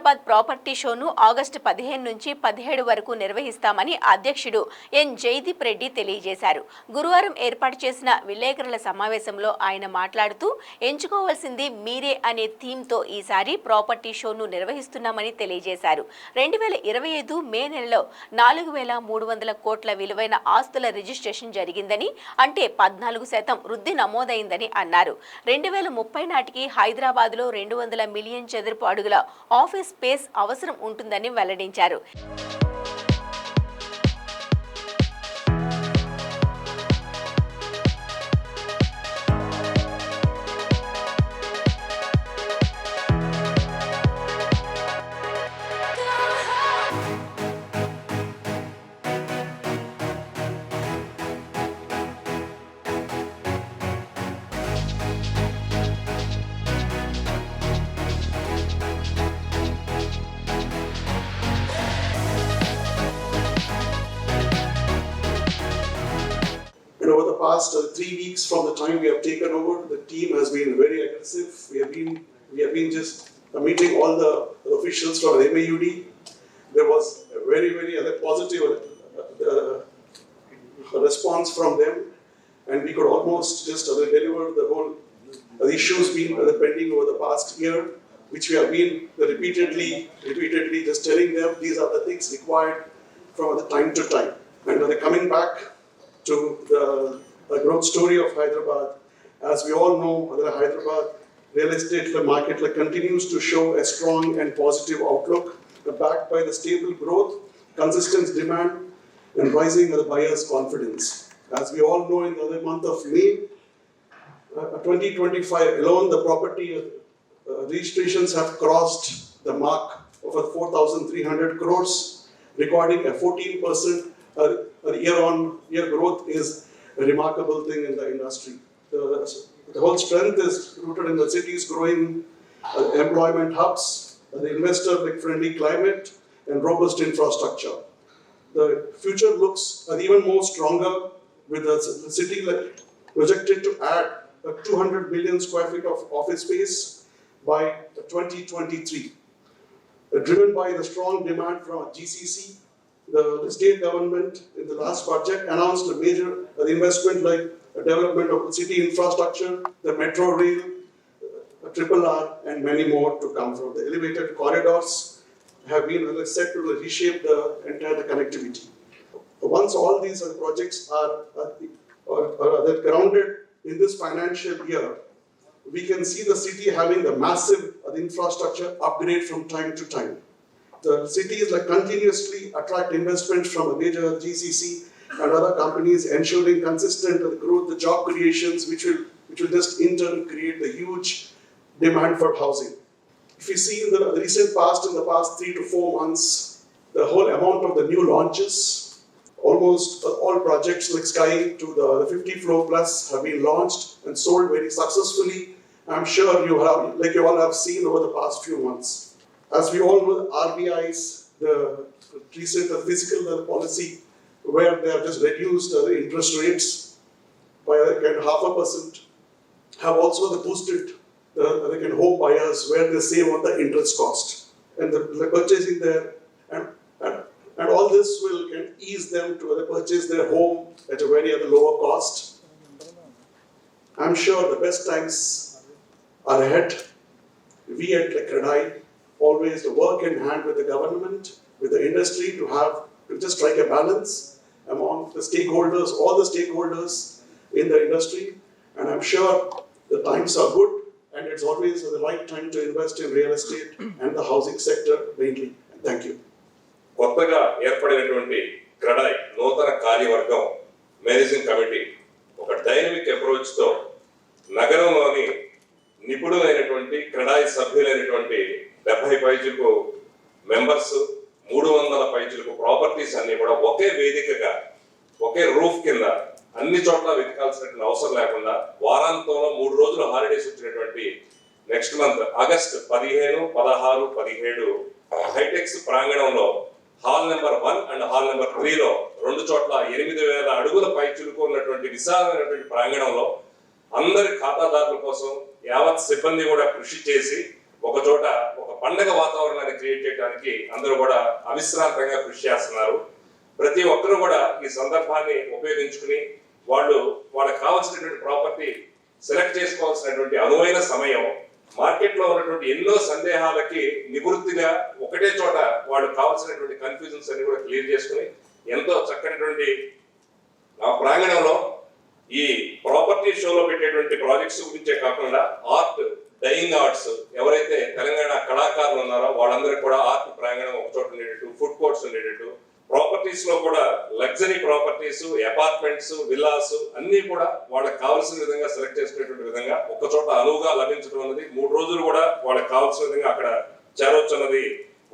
Hyderabad property షోను August 15 నుంచి 17 వరకు నిర్వహిస్తామని అధ్యక్షుడు ఎన్ జైదీప్ రెడ్డి తెలియజేశారు. గురువారం ఏర్పాటు చేసిన విలేకరుల సమావేశంలో ఆయన మాట్లాడుతూ ఎంచుకోవాల్సింది మీరే అనే థీమ్తో ఈసారి ప్రాపర్టీ షోను నిర్వహిస్తున్నామని తెలియజేశారు. 2025 మే నెలలో 4,300 కోట్ల విలువైన ఆస్తుల రిజిస్ట్రేషన్ జరిగిందని, అంటే 14% వృద్ధి నమోదైందని అన్నారు. 2030 నాటికి హైదరాబాద్లో 200 మిలియన్ చదరపు అడుగుల ఆఫీస్ స్పేస్ అవసరం ఉంటుందని వెల్లడించారు. Over the past 3 weeks from the time we have taken over, the team has been very aggressive. We have been just meeting all the officials from the MAUD. There was a very positive response from them, and we could almost just deliver the whole issues been pending over the past year, which we have been repeatedly just telling them these are the things required from the time to time. And they're coming back to the growth story of Hyderabad. As we all know, the Hyderabad real estate market continues to show a strong and positive outlook, backed by the stable growth, consistent demand, and rising of the buyers' confidence. As we all know, in the month of May 2025 alone, the property registrations have crossed the mark of 4,300 crores, recording a 14% year-on-year growth is a remarkable thing in the industry. The whole strength is rooted in the city's growing employment hubs, the investor-friendly climate, and robust infrastructure. The future looks even more stronger, with the city projected to add 200 million square feet of office space by 2023. Driven by the strong demand from GCC, the state government in the last budget announced a major investment like development of city infrastructure, the metro rail, RRR, and many more to come. From the elevated corridors have been set to reshape the entire connectivity. Once all these projects are grounded in this financial year, we can see the city having a massive infrastructure upgrade from time to time. The city is continuously attract investment from a major GCC and other companies, ensuring consistent growth, the job creations, which will just in turn create the huge demand for housing. If you see in the recent past, in the past 3 to 4 months, the whole amount of the new launches, almost all projects like Sky to the 50 floor plus have been launched and sold very successfully. I'm sure you all have seen over the past few months. As we all know, RBI's the recent fiscal policy, where they have just reduced the interest rates by 0.5%, have also boosted the home buyers, where they save on the interest cost and the purchasing there, and all this will ease them to purchase their home at a very lower cost. I'm sure the best times are ahead. We at CREDAI always to work in hand with the government, with the industry, to just strike a balance among the stakeholders, all the stakeholders in the industry. And I'm sure the times are good, and it's always the right time to invest in real estate and the housing sector mainly. Thank you. కొత్తగా ఏర్పడినటువంటి క్రెడాయ్ నూతన కార్యవర్గం managing committee ఒక dynamic అప్రోచ్తో నగరంలోని నిపుణులైనటువంటి CREDAI సభ్యులైనటువంటి 70 పైచులకు members, 300 పైచులకు properties అన్ని కూడా ఒకే వేదికగా, ఒకే roof కింద అన్ని చోట్ల వెతకాల్సినటువంటి అవసరం లేకుండా వారాంతంలో 3 రోజులు హాలిడేస్ వచ్చినటువంటి నెక్స్ట్ మంత్ ఆగస్ట్ 15, 16, 17 హైటెక్స్ ప్రాంగణంలో hall number 1 and hall number 3లో 2 చోట్ల 8,000 అడుగుల పైచులకు ఉన్నటువంటి విశాలమైనటువంటి ప్రాంగణంలో అందరి ఖాతాదారుల కోసం యావత్ సిబ్బంది కూడా కృషి చేసి ఒక చోట ఒక పండగ వాతావరణాన్ని క్రియేట్ చేయడానికి అందరూ కూడా అవిశ్రాంతంగా కృషి చేస్తున్నారు. ప్రతి ఒక్కరూ కూడా ఈ సందర్భాన్ని ఉపయోగించుకుని వాళ్ళకి కావాల్సినటువంటి ప్రాపర్టీ సెలెక్ట్ చేసుకోవాల్సినటువంటి అనువైన సమయం, మార్కెట్ లో ఉన్నటువంటి ఎన్నో సందేహాలకి నివృత్తిగా ఒకటే చోట వాళ్ళు కావాల్సినటువంటి కన్ఫ్యూజన్స్ అన్ని కూడా క్లియర్ చేసుకుని ఎంతో చక్కటిటువంటి ఆ ప్రాంగణంలో ఈ ప్రాపర్టీ షోలో పెట్టేటువంటి ప్రాజెక్ట్స్ గురించే కాకుండా ఆర్ట్, డైయింగ్ ఆర్ట్స్, ఎవరైతే తెలంగాణ కళాకారులు ఉన్నారో వాళ్ళందరికీ కూడా ఆర్ట్ ప్రాంగణం ఒక చోట ఉండేటట్టు, ఫుడ్ కోర్ట్స్ ఉండేటట్టు, ప్రాపర్టీస్ లో కూడా లగ్జరీ ప్రాపర్టీస్, అపార్ట్మెంట్స్, విల్లాస్ అన్ని కూడా వాళ్ళకి కావాల్సిన విధంగా సెలెక్ట్ చేసుకునేటువంటి విధంగా ఒక చోట అనువుగా లభించడం అన్నది 3 రోజులు కూడా వాళ్ళకి కావాల్సిన విధంగా అక్కడ చేరవచ్చు అన్నది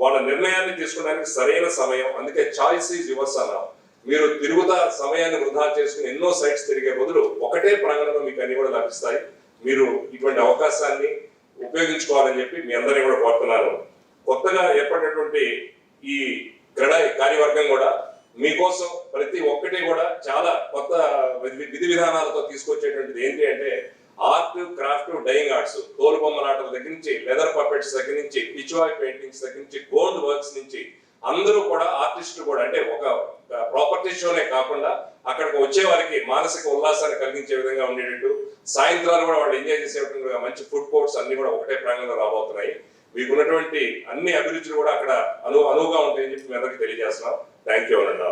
వాళ్ళ నిర్ణయాన్ని తీసుకోవడానికి సరైన సమయం. అందుకే చాయిస్ ఈజ్ యువర్స్ అన్నాం. మీరు తిరుగుతా సమయాన్ని వృధా చేసుకుని ఎన్నో సైట్స్ తిరిగే బదులు ఒకటే ప్రాంగణంలో మీకు అన్ని కూడా లభిస్తాయి. మీరు ఇటువంటి అవకాశాన్ని ఉపయోగించుకోవాలని చెప్పి మీ అందరినీ కూడా కోరుతున్నాను. కొత్తగా ఏర్పడినటువంటి ఈ క్రెడాయ్ కార్యవర్గం కూడా మీకోసం ప్రతి ఒక్కటి కూడా చాలా కొత్త విధి విధానాలతో తీసుకొచ్చేటువంటిది ఏంటి అంటే ఆర్ట్, క్రాఫ్ట్, డైయింగ్ ఆర్ట్స్, తోలు బొమ్మలాటల దగ్గర నుంచి, లెదర్ పపెట్స్ దగ్గర నుంచి, పిచ్వాయ్ పెయింటింగ్స్ దగ్గర నుంచి, గోల్డ్ వర్క్స్ నుంచి అందరూ కూడా ఆర్టిస్టులు కూడా అంటే ఒక ప్రాపర్టీ షోనే కాకుండా అక్కడికి వచ్చే వారికి మానసిక ఉల్లాసాన్ని కలిగించే విధంగా ఉండేటట్టు, సాయంత్రాలు కూడా వాళ్ళు ఎంజాయ్ చేసేటువంటి మంచి ఫుడ్ కోర్ట్స్ అన్ని కూడా ఒకటే ప్రాంగణంలో రాబోతున్నాయి. మీకున్నటువంటి అన్ని అభిరుచులు కూడా అక్కడ అనువుగా ఉంటాయని చెప్పి మీ అందరికీ తెలియజేస్తున్నాం. థ్యాంక్ యూ అనండి.